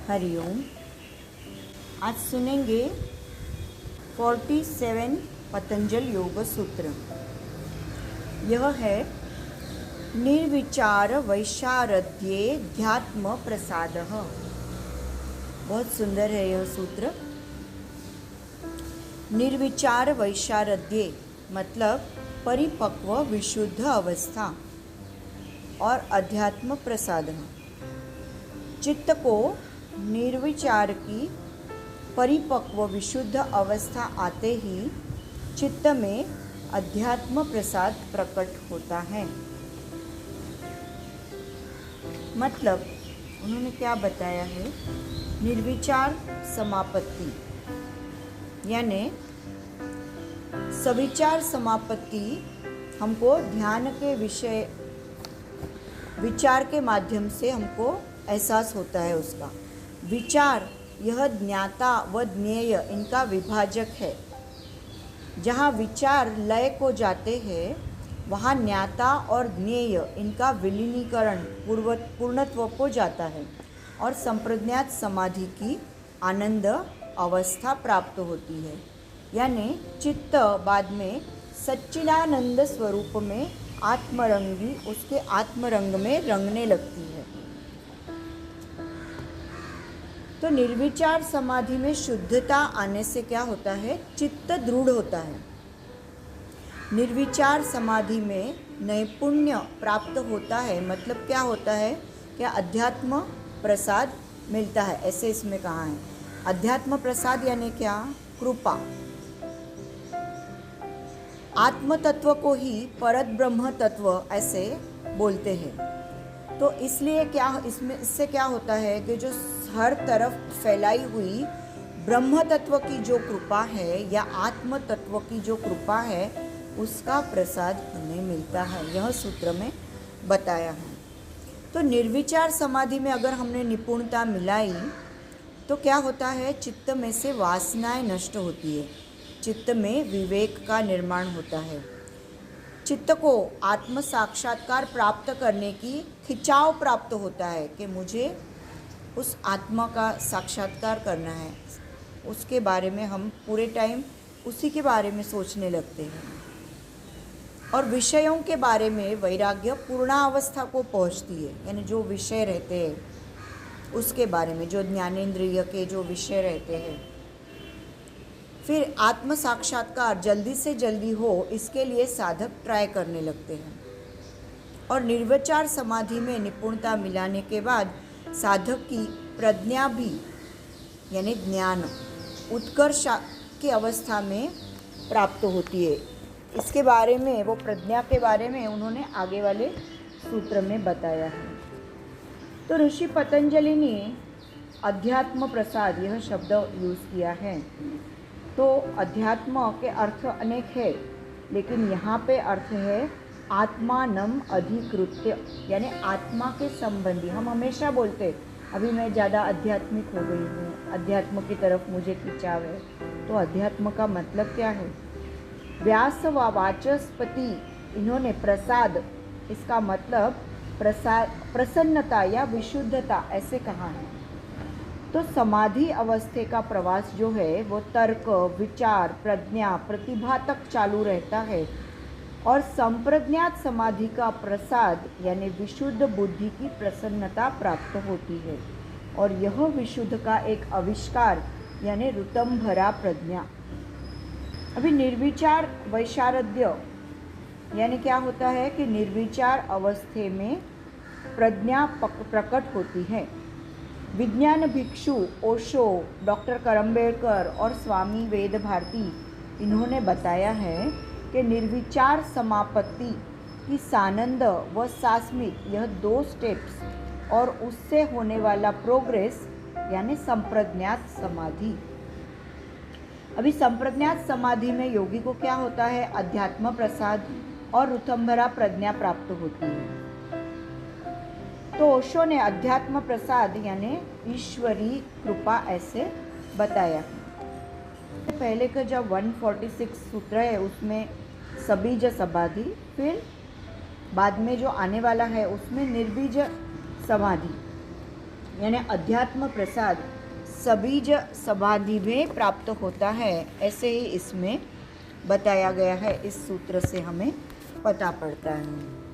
हरिओम। आज सुनेंगे 47 पतंजल योग सूत्र। यह है निर्विचार वैशारद्ये ध्यात्म प्रसादः। बहुत सुंदर है यह सूत्र। निर्विचार वैशारद्ये मतलब परिपक्व विशुद्ध अवस्था और अध्यात्म प्रसाद। चित्त को निर्विचार की परिपक्व विशुद्ध अवस्था आते ही चित्त में अध्यात्म प्रसाद प्रकट होता है। मतलब उन्होंने क्या बताया है, निर्विचार समापत्ति यानी सविचार समापत्ति हमको ध्येय के विषय विचार के माध्यम से हमको एहसास होता है। उसका विचार यह ज्ञाता व ज्ञेय इनका विभाजक है। जहाँ विचार लय को जाते हैं वहाँ ज्ञाता और ज्ञेय इनका विलीनीकरण पूर्णत्व को जाता है और संप्रज्ञात समाधि की आनंद अवस्था प्राप्त होती है। यानी चित्त बाद में सच्चिदानंद स्वरूप में आत्मरंगी उसके आत्मरंग में रंगने लगती है। तो निर्विचार समाधि में शुद्धता आने से क्या होता है, चित्त दृढ़ होता है। निर्विचार समाधि में नैपुण्य प्राप्त होता है। मतलब क्या होता है, क्या अध्यात्म प्रसाद मिलता है, ऐसे इसमें कहा है। अध्यात्म प्रसाद यानी क्या, कृपा। आत्म तत्व को ही परत ब्रह्म तत्व ऐसे बोलते हैं। तो इसलिए क्या इससे क्या होता है कि जो हर तरफ फैलाई हुई ब्रह्म तत्व की जो कृपा है या आत्म तत्व की जो कृपा है उसका प्रसाद हमें मिलता है, यह सूत्र में बताया है। तो निर्विचार समाधि में अगर हमने निपुणता मिलाई तो क्या होता है, चित्त में से वासनाएं नष्ट होती है, चित्त में विवेक का निर्माण होता है। चित्त को आत्म साक्षात्कार प्राप्त करने की खिंचाव प्राप्त होता है कि मुझे उस आत्मा का साक्षात्कार करना है। उसके बारे में हम पूरे टाइम उसी के बारे में सोचने लगते हैं और विषयों के बारे में वैराग्य पूर्णावस्था को पहुंचती है। यानी जो विषय रहते हैं उसके बारे में, जो ज्ञानेंद्रिय के जो विषय रहते हैं, फिर आत्म साक्षात्कार जल्दी से जल्दी हो इसके लिए साधक ट्राई करने लगते हैं। और निर्विचार समाधि में निपुणता मिलाने के बाद साधक की प्रज्ञा भी यानी ज्ञान उत्कर्ष की अवस्था में प्राप्त होती है। इसके बारे में, वो प्रज्ञा के बारे में उन्होंने आगे वाले सूत्र में बताया है। तो ऋषि पतंजलि ने अध्यात्म प्रसाद यह शब्द यूज़ किया है। तो अध्यात्म के अर्थ अनेक है, लेकिन यहाँ पे अर्थ है आत्मानम अधिकृत्य यानी आत्मा के संबंधी। हम हमेशा बोलते अभी मैं ज़्यादा आध्यात्मिक हो गई हूँ, अध्यात्म की तरफ मुझे खिंचाव है। तो अध्यात्म का मतलब क्या है, व्यास व वाचस्पति इन्होंने प्रसाद, इसका मतलब प्रसन्नता या विशुद्धता ऐसे कहा है। तो समाधि अवस्थे का प्रवास जो है वो तर्क, विचार, प्रज्ञा, प्रतिभा तक चालू रहता है और संप्रज्ञात समाधि का प्रसाद यानी विशुद्ध बुद्धि की प्रसन्नता प्राप्त होती है। और यह विशुद्ध का एक आविष्कार यानी ऋतंभरा प्रज्ञा। अभी निर्विचार वैशारद्य यानी क्या होता है कि निर्विचार अवस्थे में प्रज्ञा प्रकट होती है। विज्ञान भिक्षु ओशो, डॉक्टर करम्बेडकर और स्वामी वेद भारती इन्होंने बताया है कि निर्विचार समापत्ति की सानंद व सास्मिक यह 2 स्टेप्स और उससे होने वाला प्रोग्रेस यानी संप्रज्ञात समाधि। अभी संप्रज्ञात समाधि में योगी को क्या होता है, अध्यात्म प्रसाद और ऋतंभरा प्रज्ञा प्राप्त होती है। तो ओशो ने अध्यात्म प्रसाद यानी ईश्वरी कृपा ऐसे बताया। पहले का जब 146 सूत्र है उसमें सबीज समाधि, फिर बाद में जो आने वाला है उसमें निर्बीज समाधि यानी अध्यात्म प्रसाद सबीज समाधि में प्राप्त होता है, ऐसे ही इसमें बताया गया है। इस सूत्र से हमें पता पड़ता है।